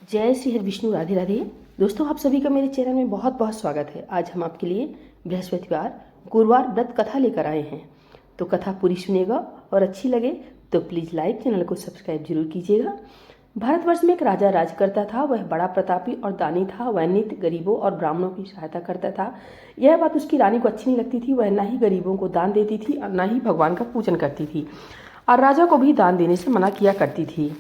जय श्री हरि विष्णु, राधे राधे। दोस्तों, आप सभी का मेरे चैनल में बहुत बहुत स्वागत है। आज हम आपके लिए बृहस्पतिवार गुरुवार व्रत कथा लेकर आए हैं। तो कथा पूरी सुनिएगा और अच्छी लगे तो प्लीज़ लाइक, चैनल को सब्सक्राइब जरूर कीजिएगा। भारतवर्ष में एक राजा राज करता था। वह बड़ा प्रतापी और दानी था। वह नित्य गरीबों और ब्राह्मणों की सहायता करता था। यह बात उसकी रानी को अच्छी नहीं लगती थी। वह न ही गरीबों को दान देती थी और न ही भगवान का पूजन करती थी, और राजा को भी दान देने से मना किया करती थी।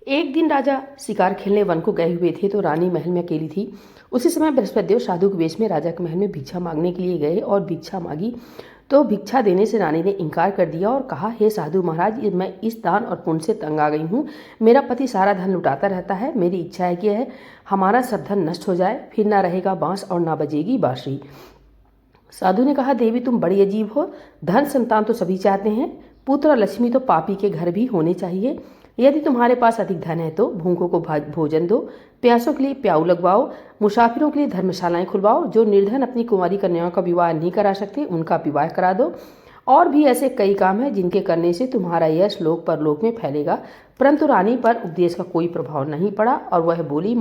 एक दिन राजा शिकार खेलने वन को गए हुए थे, तो रानी महल में अकेली थी। उसी समय बृहस्पति देव साधु के वेश में राजा के महल में भिक्षा मांगने के लिए गए और भिक्षा मांगी, तो भिक्षा देने से रानी ने इनकार कर दिया और कहा, हे साधु महाराज, मैं इस दान और पुण्य से तंग आ गई हूँ। मेरा पति सारा धन लुटाता रहता है। मेरी इच्छा है कि हमारा सब धन नष्ट हो जाए, फिर ना रहेगा बांस और ना बजेगी बांसुरी। साधु ने कहा, देवी तुम बड़ी अजीब हो। धन संतान तो सभी चाहते हैं, पुत्र और लक्ष्मी तो पापी के घर भी होने चाहिए। यदि तुम्हारे पास अधिक धन है तो भूखों को भोजन दो, प्यासों के लिए प्याऊ लगवाओ, मुसाफिरों के लिए धर्मशालाएं खुलवाओ, जो निर्धन अपनी कुंवारी कन्याओं का विवाह नहीं करा सकते उनका विवाह करा दो। और भी ऐसे कई काम हैं जिनके करने से तुम्हारा यश लोक परलोक में फैलेगा। परंतु रानी पर उपदेश का कोई प्रभाव नहीं पड़ा और वह बोली,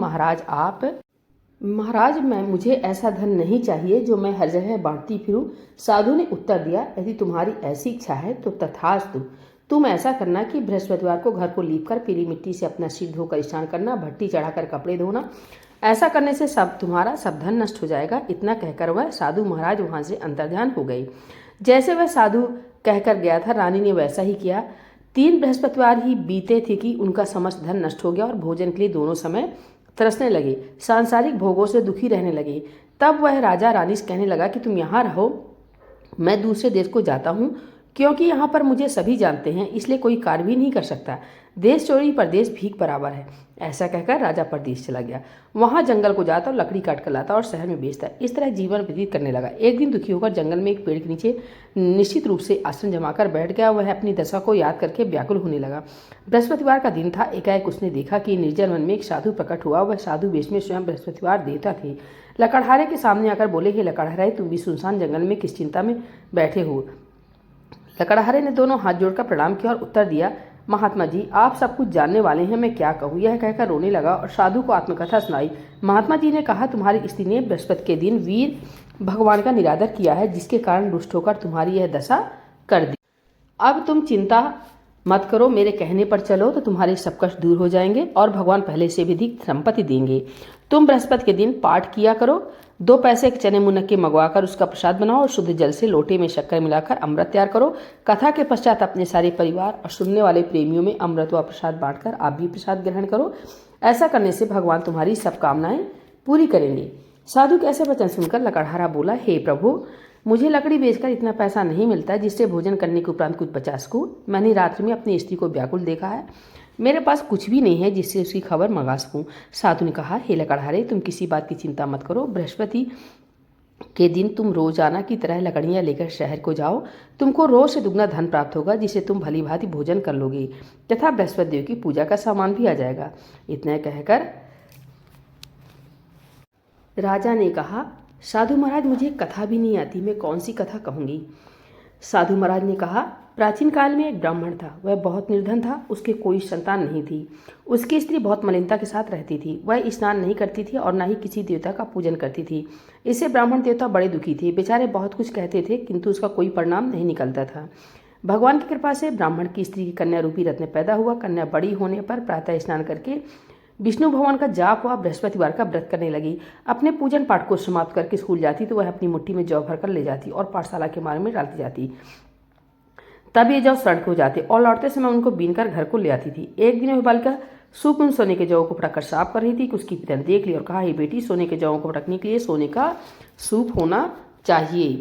महाराज मुझे ऐसा धन नहीं चाहिए जो मैं हर जगह बांटती फिरूं। साधु ने उत्तर दिया, यदि तुम्हारी ऐसी इच्छा है तो तथास्तु। तुम ऐसा करना कि बृहस्पतिवार को घर को लीपकर पीली मिट्टी से अपना सिर धोकर स्नान करना, भट्टी चढ़ाकर कपड़े धोना। ऐसा करने से तुम्हारा सब धन नष्ट हो जाएगा। इतना कहकर वह साधु महाराज वहां से अंतर्ध्यान हो गए। जैसे वह साधु कहकर गया था, रानी ने वैसा ही किया। 3 बृहस्पतिवार ही बीते थे कि उनका समस्त धन नष्ट हो गया और भोजन के लिए दोनों समय तरसने लगे, सांसारिक भोगों से दुखी रहने लगे। तब वह राजा रानी से कहने लगा कि तुम यहाँ रहो, मैं दूसरे देश को जाता हूँ, क्योंकि यहाँ पर मुझे सभी जानते हैं, इसलिए कोई कार्य भी नहीं कर सकता। देश चोरी परदेश भीख बराबर है। ऐसा कहकर राजा परदेश चला गया। वहाँ जंगल को जाता और लकड़ी काट कर लाता और शहर में बेचता। इस तरह जीवन व्यतीत करने लगा। एक दिन दुखी होकर जंगल में एक पेड़ के नीचे निश्चित रूप से आसन जमाकर बैठ गया। वह अपनी दशा को याद करके व्याकुल होने लगा। बृहस्पतिवार का दिन था। एकाएक उसने देखा कि निर्जन वन में एक साधु प्रकट हुआ। वह साधु वेश में स्वयं बृहस्पतिवार देवता थे। लकड़हारे के सामने आकर बोले, हे लकड़हारे, तुम भी सुनसान जंगल में किस चिंता में बैठे हो? लकड़हारे ने दोनों हाथ जोड़कर प्रणाम किया और उत्तर दिया, महात्मा जी, आप सब कुछ जानने वाले हैं, मैं क्या कहूँ। यह कहकर रोने लगा और साधु को आत्मकथा सुनाई। महात्मा जी ने कहा, तुम्हारी स्त्री ने बृहस्पति के दिन वीर भगवान का निरादर किया है, जिसके कारण रुष्ट होकर तुम्हारी यह दशा कर दी। अब तुम चिंता मत करो, मेरे कहने पर चलो तो तुम्हारे सब कष्ट दूर हो जाएंगे और भगवान पहले से भी अधिक संपत्ति देंगे। तुम बृहस्पति के दिन पाठ किया करो। 2 पैसे के चने मुनक्के मंगवाकर उसका प्रसाद बनाओ और शुद्ध जल से लोटे में शक्कर मिलाकर अमृत तैयार करो। कथा के पश्चात अपने सारे परिवार और सुनने वाले प्रेमियों में अमृत व प्रसाद बांटकर आप भी प्रसाद ग्रहण करो। ऐसा करने से भगवान तुम्हारी सब कामनाएं पूरी करेंगे। साधु के ऐसे वचन सुनकर लकड़हारा बोला, हे प्रभु, मुझे लकड़ी बेचकर इतना पैसा नहीं मिलता जिससे भोजन करने के उपरांत कुछ बचा सकूं। मैंने रात्रि में अपनी स्त्री को व्याकुल देखा है। मेरे पास कुछ भी नहीं है जिससे उसकी खबर मंगा सकूं। साधु ने कहा, हे लकड़हारे, तुम किसी बात की चिंता मत करो। बृहस्पति के दिन तुम रोजाना की तरह लकड़ियां लेकर शहर को जाओ। तुमको रोज से दुगना धन प्राप्त होगा, जिससे तुम भली भांति भोजन कर लोगे तथा बृहस्पति देव की पूजा का सामान भी आ जाएगा। इतना कहकर राजा ने कहा, साधु महाराज, मुझे कथा भी नहीं आती, मैं कौन सी कथा कहूँगी। साधु महाराज ने कहा, प्राचीन काल में एक ब्राह्मण था। वह बहुत निर्धन था। उसके कोई संतान नहीं थी। उसकी स्त्री बहुत मलिनता के साथ रहती थी। वह स्नान नहीं करती थी और न ही किसी देवता का पूजन करती थी। इससे ब्राह्मण देवता बड़े दुखी थे। बेचारे बहुत कुछ कहते थे, किंतु उसका कोई परिणाम नहीं निकलता था। भगवान की कृपा से ब्राह्मण की स्त्री की कन्या रूपी रत्न पैदा हुआ। कन्या बड़ी होने पर प्रातः स्नान करके विष्णु भगवान का जाप हुआ, बृहस्पतिवार का व्रत करने लगी। अपने पूजन पाठ को समाप्त करके स्कूल जाती तो वह अपनी मुट्ठी में जौ भरकर ले जाती और पाठशाला के मार्ग में डालती जाती। तब ये जौ सड़क हो जाते और लौटते समय उनको बीनकर घर को ले आती थी। एक दिन वह बालिका सूप में सोने के जौ को फटक कर साफ कर रही थी कि उसकी पिता ने देख लिया और कहा, हे बेटी, सोने के जौ को फटकने के लिए सोने का सूप होना चाहिए।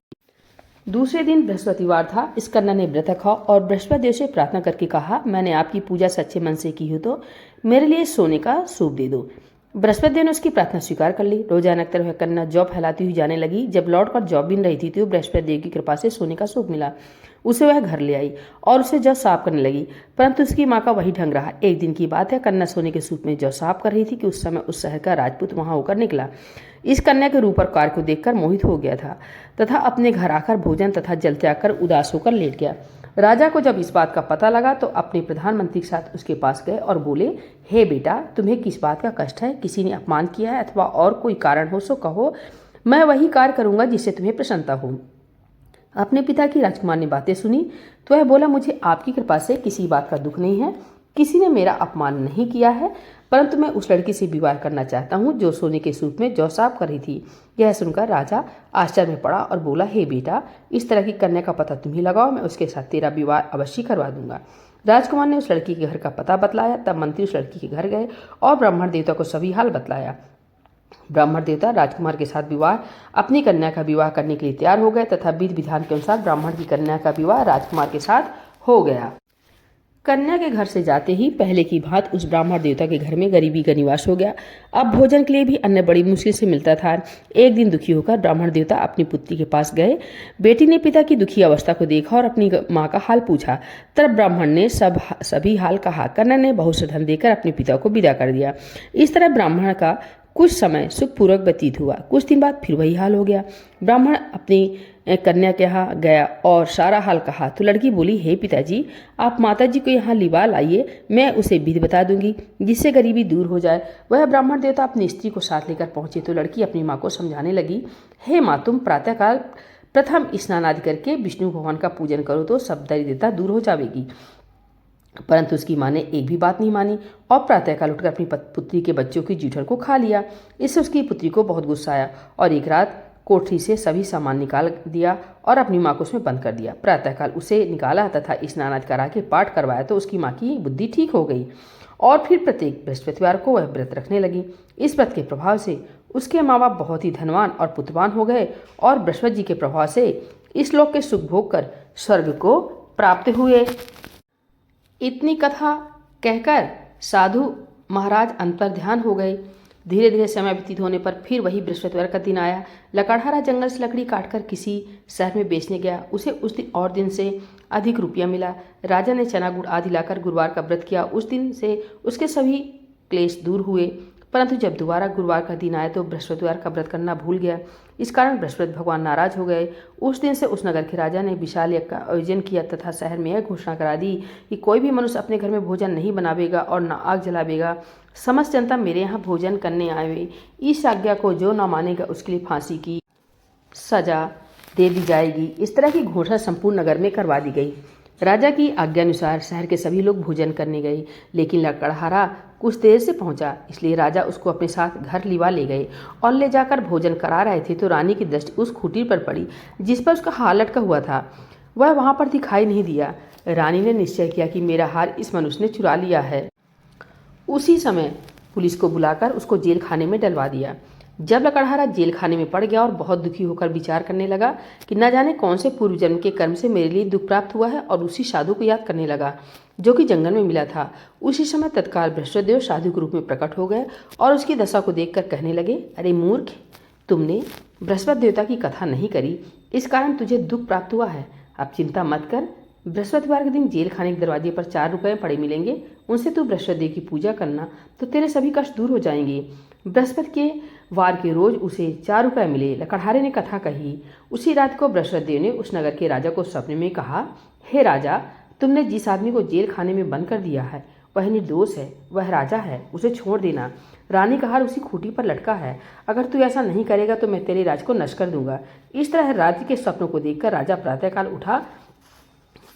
दूसरे दिन बृहस्पतिवार था। इस कन्या ने व्रत रखा और बृहस्पति देव से प्रार्थना करके कहा, मैंने आपकी पूजा सच्चे मन से की हो तो मेरे लिए सोने का सूप दे दो। बृहस्पति देव ने उसकी प्रार्थना स्वीकार कर ली। रोजाना वह कन्या जौ फैलाती हुई जाने लगी। जब लौटकर जौ बीन रही थी तो बृहस्पति देव की कृपा से सोने का सूप मिला। उसे वह घर ले आई और उसे जौ साफ करने लगी, परंतु उसकी माँ का वही ढंग रहा। एक दिन की बात है, कन्या सोने के सूप में जौ साफ कर रही थी कि उस समय उस शहर का राजपूत वहां होकर निकला। इस कन्या के रूप और कार्य को देखकर मोहित हो गया था तथा अपने घर आकर भोजन तथा जल त्याग कर उदास होकर लेट गया। राजा को जब इस बात का पता लगा तो अपने प्रधानमंत्री के साथ उसके पास गए और बोले, हे बेटा, तुम्हें किस बात का कष्ट है? किसी ने अपमान किया है अथवा और कोई कारण हो सो कहो, मैं वही कार्य करूंगा जिससे तुम्हें प्रसन्नता हो। अपने पिता की राजकुमार ने बातें सुनी तो वह बोला, मुझे आपकी कृपा से किसी बात का दुख नहीं है, किसी ने मेरा अपमान नहीं किया है, परंतु मैं उस लड़की से विवाह करना चाहता हूँ जो सोने के सूप में जौ साफ कर रही थी। यह सुनकर राजा आश्चर्य में पड़ा और बोला, हे बेटा, इस तरह की कन्या का पता तुम ही लगाओ, मैं उसके साथ तेरा विवाह अवश्य करवा दूंगा। राजकुमार ने उस लड़की के घर का पता बतलाया। तब मंत्री उस लड़की के घर गए और ब्राह्मण देवता को सभी हाल बतलाया। ब्राह्मण देवता राजकुमार के साथ विवाह अपनी कन्या का विवाह करने के लिए तैयार हो गए तथा विधि विधान के अनुसार ब्राह्मण की कन्या का विवाह राजकुमार के साथ हो गया। कन्या के घर से जाते ही पहले की भांति उस ब्राह्मण देवता के घर में गरीबी का निवास हो गया। अब भोजन के लिए भी अन्न बड़ी मुश्किल से मिलता था। एक दिन दुखी होकर ब्राह्मण देवता अपनी पुत्री के पास गए। बेटी ने पिता की दुखी अवस्था को देखा और अपनी माँ का हाल पूछा। तब ब्राह्मण ने सभी हाल कहा। कन्या ने बहुत से धन देकर अपने पिता को विदा कर दिया। इस तरह ब्राह्मण का कुछ समय सुखपूर्वक व्यतीत हुआ। कुछ दिन बाद फिर वही हाल हो गया। ब्राह्मण अपनी कन्या के यहाँ गया और सारा हाल कहा तो लड़की बोली, हे पिताजी, आप माताजी को यहाँ लिवा लाइए, मैं उसे विधि बता दूंगी जिससे गरीबी दूर हो जाए। वह ब्राह्मण देवता अपनी स्त्री को साथ लेकर पहुंचे तो लड़की अपनी माँ को समझाने लगी, हे माँ, तुम प्रातःकाल प्रथम स्नान आदि करके विष्णु भगवान का पूजन करो तो सब दरिद्रता दूर हो जाएगी। परंतु उसकी माँ ने एक भी बात नहीं मानी और प्रातःकाल उठकर अपनी पुत्री के बच्चों की जूठर को खा लिया। इससे उसकी पुत्री को बहुत गुस्सा आया और एक रात कोठरी से सभी सामान निकाल दिया और अपनी माँ को उसमें बंद कर दिया। प्रातःकाल उसे निकाला तथा स्नान आदि करा के पाठ करवाया तो उसकी माँ की बुद्धि ठीक हो गई और फिर प्रत्येक बृहस्पतिवार को वह व्रत रखने लगी। इस व्रत के प्रभाव से उसके माँ बाप बहुत ही धनवान और पुत्रवान हो गए और बृहस्पति जी के प्रभाव से इस लोक के सुख भोग कर स्वर्ग को प्राप्त हुए। इतनी कथा कहकर साधु महाराज अंतर ध्यान हो गए। धीरे धीरे समय व्यतीत होने पर फिर वही बृहस्पतिवार का दिन आया। लकड़हारा जंगल से लकड़ी काटकर किसी शहर में बेचने गया। उसे उस दिन और दिन से अधिक रुपया मिला। राजा ने चना गुड़ आदि लाकर गुरुवार का व्रत किया। उस दिन से उसके सभी क्लेश दूर हुए। परंतु जब दोबारा गुरुवार का दिन आया तो बृहस्पतिवार का व्रत करना भूल गया। इस कारण बृहस्पति भगवान नाराज हो गए। उस दिन से उस नगर के राजा ने विशाल यज्ञ का आयोजन किया तथा शहर में यह घोषणा करा दी कि कोई भी मनुष्य अपने घर में भोजन नहीं बनावेगा और न आग जलावेगा। समस्त जनता मेरे यहाँ भोजन करने आवे। इस आज्ञा को जो न मानेगा उसके लिए फांसी की सजा दे दी जाएगी। इस तरह की घोषणा संपूर्ण नगर में करवा दी गई। राजा की आज्ञानुसार शहर के सभी लोग भोजन करने गए, लेकिन लकड़हारा कुछ देर से पहुंचा, इसलिए राजा उसको अपने साथ घर लिवा ले गए और ले जाकर भोजन करा रहे थे तो रानी की दृष्टि उस खूंटी पर पड़ी जिस पर उसका हार लटका हुआ था। वह वहां पर दिखाई नहीं दिया। रानी ने निश्चय किया कि मेरा हार इस मनुष्य ने चुरा लिया है। उसी समय पुलिस को बुलाकर उसको जेल खाने में डलवा दिया। जब लकड़हारा जेल खाने में पड़ गया और बहुत दुखी होकर विचार करने लगा कि न जाने कौन से पूर्व जन्म के कर्म से मेरे लिए दुख प्राप्त हुआ है और उसी साधु को याद करने लगा जो कि जंगल में मिला था। उसी समय तत्काल बृहस्पतिदेव साधु के रूप में प्रकट हो गए और उसकी दशा को देखकर कहने लगे, अरे मूर्ख, तुमने बृहस्पति देवता की कथा नहीं करी, इस कारण तुझे दुख प्राप्त हुआ है। अब चिंता मत कर, बृहस्पतिवार के दिन जेल खाने के दरवाजे पर 4 रुपये पड़े मिलेंगे, उनसे तू बृहस्पति देव की पूजा करना तो तेरे सभी कष्ट दूर हो जाएंगे। बृहस्पति के वार के रोज उसे 4 रुपये मिले। लकड़हारे ने कथा कही। उसी रात को बृहस्पति देव ने उस नगर के राजा को सपने में कहा, हे राजा, तुमने जिस आदमी को जेल खाने में बंद कर दिया है वह निर्दोष है, वह राजा है, उसे छोड़ देना। रानी का हार उसी खूंटी पर लटका है। अगर तू ऐसा नहीं करेगा तो मैं तेरे राज को नष्ट कर दूंगा। इस तरह राज्य के सपनों को देखकर राजा प्रातःकाल उठा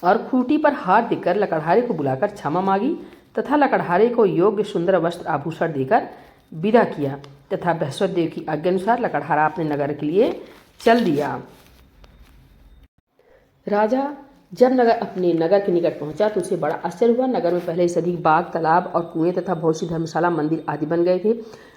और खूंटी पर हार देकर लकड़हारे को बुलाकर क्षमा मांगी तथा लकड़हारे को योग्य सुंदर वस्त्र आभूषण देकर विदा किया तथा बृहस्पति देव की आज्ञानुसार लकड़हारा अपने नगर के लिए चल दिया। राजा जब अपने नगर के निकट पहुंचा तो उसे बड़ा आश्चर्य हुआ। नगर में पहले से अधिक बाग, तालाब और कुएं तथा बहुत सी धर्मशाला, मंदिर आदि बन गए थे।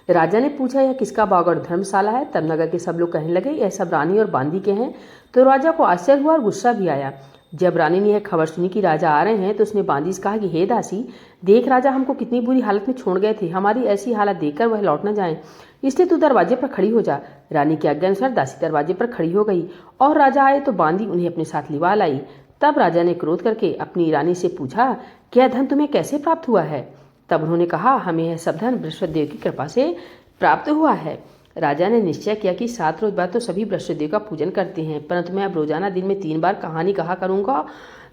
राजा ने पूछा, यह किसका बाग और धर्मशाला है? तब नगर के सब लोग कहने लगे, यह सब रानी और बांदी के हैं। तो राजा को आश्चर्य हुआ और गुस्सा भी आया। जब रानी ने यह खबर सुनी कि राजा आ रहे हैं तो उसने बांदी से कहा कि हे दासी, देख राजा हमको कितनी बुरी हालत में छोड़ गए थे, हमारी ऐसी हालत देखकर वह लौट न जाए, इसलिए तू दरवाजे पर खड़ी हो जा। रानी की आज्ञा अनुसार दासी दरवाजे पर खड़ी हो गई और राजा आए तो बांदी उन्हें अपने साथ लिवा लाई। तब राजा ने क्रोध करके अपनी रानी से पूछा, क्या धन तुम्हें कैसे प्राप्त हुआ है? तब उन्होंने कहा, हमें यह सब धन बृहस्पति देव की कृपा से प्राप्त हुआ है। राजा ने निश्चय किया कि 7 रोज बाद तो सभी बृहस्पति देव का पूजन करते हैं, परंतु मैं अब रोजाना दिन में 3 बार कहानी कहा करूंगा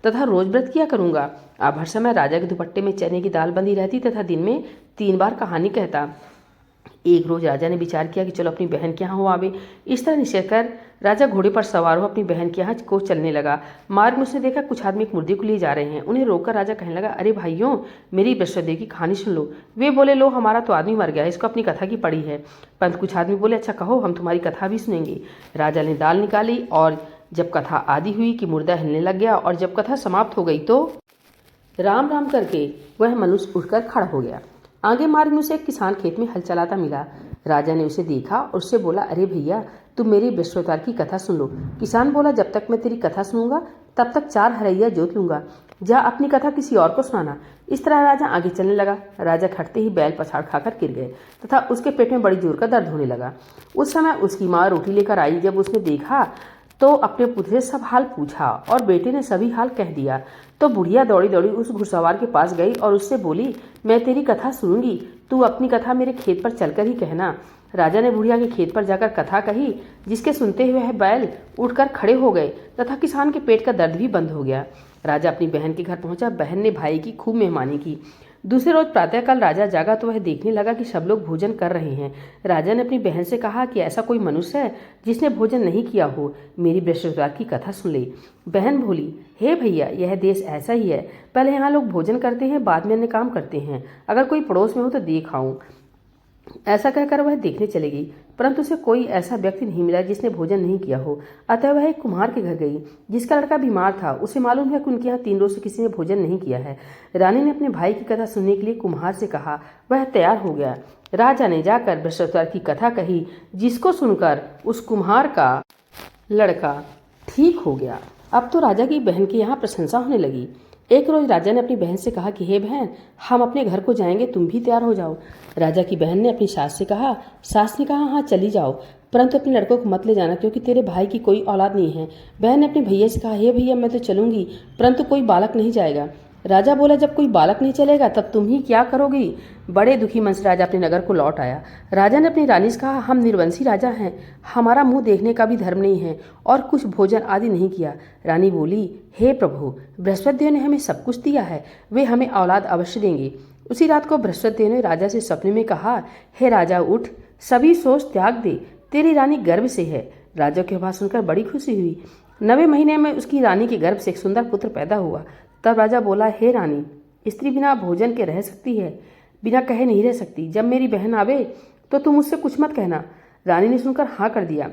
तथा रोज व्रत किया करूंगा। अब हर समय राजा के दुपट्टे में चने की दाल बंधी रहती तथा दिन में 3 बार कहानी कहता। एक रोज राजा ने विचार किया कि चलो अपनी बहन के यहाँ हो आवे। इस तरह निश्चय कर राजा घोड़े पर सवार हो अपनी बहन के यहाँ को चलने लगा। मार्ग में उसने देखा कुछ आदमी एक मुर्दे को लिए जा रहे हैं। उन्हें रोककर राजा कहने लगा, अरे भाइयों, मेरी बृहस्पति की कहानी सुन लो। वे बोले, लो, हमारा तो आदमी मर गया, इसको अपनी कथा की पड़ी है। परंतु कुछ आदमी बोले, अच्छा कहो, हम तुम्हारी कथा भी सुनेंगे। राजा ने दाल निकाली और जब कथा आदि हुई कि मुर्दा हिलने लग गया और जब कथा समाप्त हो गई तो राम राम करके वह मनुष्य उठकर खड़ा हो गया। आगे मार्ग में उसे एक किसान खेत में हल चलाता मिला। राजा ने उसे देखा और उससे बोला, अरे भैया, तुम मेरी बृहस्पतिवार की कथा सुन लो। किसान बोला, जब तक मैं तेरी कथा सुनूंगा तब तक 4 हरैया जोत लूंगा। जा अपनी कथा किसी और को सुनाना। इस तरह राजा आगे चलने लगा। राजा खटते ही बैल पछाड़ खाकर गिर गए तथा उसके पेट में बड़ी जोर का दर्द होने लगा। उस समय उसकी माँ रोटी लेकर आई। जब उसने देखा तो अपने पुत्र से सब हाल पूछा और बेटे ने सभी हाल कह दिया। तो बुढ़िया दौड़ी दौड़ी उस घुड़सवार के पास गई और उससे बोली, मैं तेरी कथा सुनूंगी, तू अपनी कथा मेरे खेत पर चलकर ही कहना। राजा ने बुढ़िया के खेत पर जाकर कथा कही, जिसके सुनते हुए वह बैल उठकर खड़े हो गए तथा किसान के पेट का दर्द भी बंद हो गया। राजा अपनी बहन के घर पहुंचा। बहन ने भाई की खूब मेहमानी की। दूसरे रोज प्रातःकाल राजा जागा तो वह देखने लगा कि सब लोग भोजन कर रहे हैं। राजा ने अपनी बहन से कहा कि ऐसा कोई मनुष्य है जिसने भोजन नहीं किया हो, मेरी बृहस्पतिवार की कथा सुन ले। बहन बोली, हे भैया, यह देश ऐसा ही है, पहले यहाँ लोग भोजन करते हैं, बाद में अन्य काम करते हैं। अगर कोई पड़ोस में हो तो देख आऊं। ऐसा कहकर वह देखने चली गई, परंतु उसे कोई ऐसा व्यक्ति नहीं मिला जिसने भोजन नहीं किया हो। अतः वह एक कुम्हार के घर गई, जिसका लड़का बीमार था। उसे मालूम है कि उनके यहाँ 3 रोज से किसी ने भोजन नहीं किया है। रानी ने अपने भाई की कथा सुनने के लिए कुम्हार से कहा। वह तैयार हो गया। राजा ने जाकर बृहस्पतिवार की कथा कही, जिसको सुनकर उस कुम्हार का लड़का ठीक हो गया। अब तो राजा की बहन के यहाँ प्रशंसा होने लगी। एक रोज राजा ने अपनी बहन से कहा कि हे बहन, हम अपने घर को जाएंगे, तुम भी तैयार हो जाओ। राजा की बहन ने अपनी सास से कहा। सास ने कहा, हाँ चली जाओ, परंतु अपने लड़कों को मत ले जाना, क्योंकि तेरे भाई की कोई औलाद नहीं है। बहन ने अपने भैया से कहा, हे भैया, मैं तो चलूंगी, परंतु कोई बालक नहीं जाएगा। राजा बोला, जब कोई बालक नहीं चलेगा तब तुम ही क्या करोगी। बड़े दुखी मन से राजा अपने नगर को लौट आया। राजा ने अपनी रानी से कहा, हम निर्वंशी राजा हैं, हमारा मुंह देखने का भी धर्म नहीं है और कुछ भोजन आदि नहीं किया। रानी बोली, हे प्रभु, बृहस्पति देव ने हमें सब कुछ दिया है, वे हमें औलाद अवश्य देंगे। उसी रात को बृहस्पति देव ने राजा से सपने में कहा, हे राजा, उठ, सभी सोच त्याग दे, तेरी रानी गर्भ से है। राजा की बात सुनकर बड़ी खुशी हुई। 9वें महीने में उसकी रानी के गर्भ से एक सुंदर पुत्र पैदा हुआ। तब राजा बोला, हे रानी, स्त्री बिना भोजन के रह सकती है, बिना कहे नहीं रह सकती। जब मेरी बहन आवे तो तुम उससे कुछ मत कहना। रानी ने सुनकर हाँ कर दिया।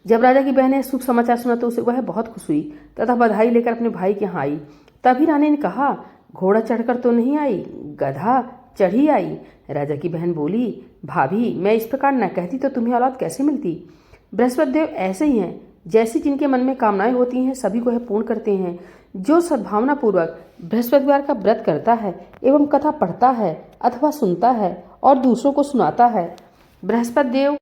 जब राजा की बहन ने शुभ समाचार सुना तो उसे वह बहुत खुश हुई तथा बधाई लेकर अपने भाई के यहाँ आई। तभी रानी ने कहा, घोड़ा चढ़कर तो नहीं आई, गधा चढ़ी आई। राजा की बहन बोली, भाभी, मैं इस प्रकार न कहती तो तुम्हें औलाद कैसे मिलती। बृहस्पति देव ऐसे ही हैं, जैसी जिनके मन में कामनाएं होती हैं सभी को यह पूर्ण करते हैं। जो सद्भावना पूर्वक बृहस्पतिवार का व्रत करता है एवं कथा पढ़ता है अथवा सुनता है और दूसरों को सुनाता है, बृहस्पति देव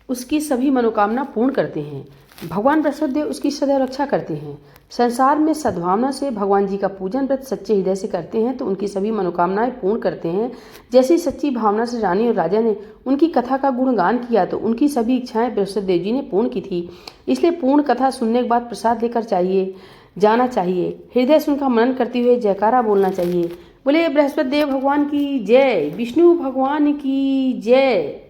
उसकी सभी मनोकामना पूर्ण करते हैं। भगवान बृहस्पति देव उसकी सदैव रक्षा करते हैं। संसार में सद्भावना से भगवान जी का पूजन व्रत सच्चे हृदय से करते हैं तो उनकी सभी मनोकामनाएं पूर्ण करते हैं। जैसी सच्ची भावना से रानी और राजा ने उनकी कथा का गुणगान किया तो उनकी सभी इच्छाएं बृहस्पति देव जी ने पूर्ण की थी। इसलिए पूर्ण कथा सुनने के बाद प्रसाद लेकर जाना चाहिए। हृदय से उनका मनन करते हुए जयकारा बोलना चाहिए। बोले बृहस्पति देव भगवान की जय, विष्णु भगवान की जय।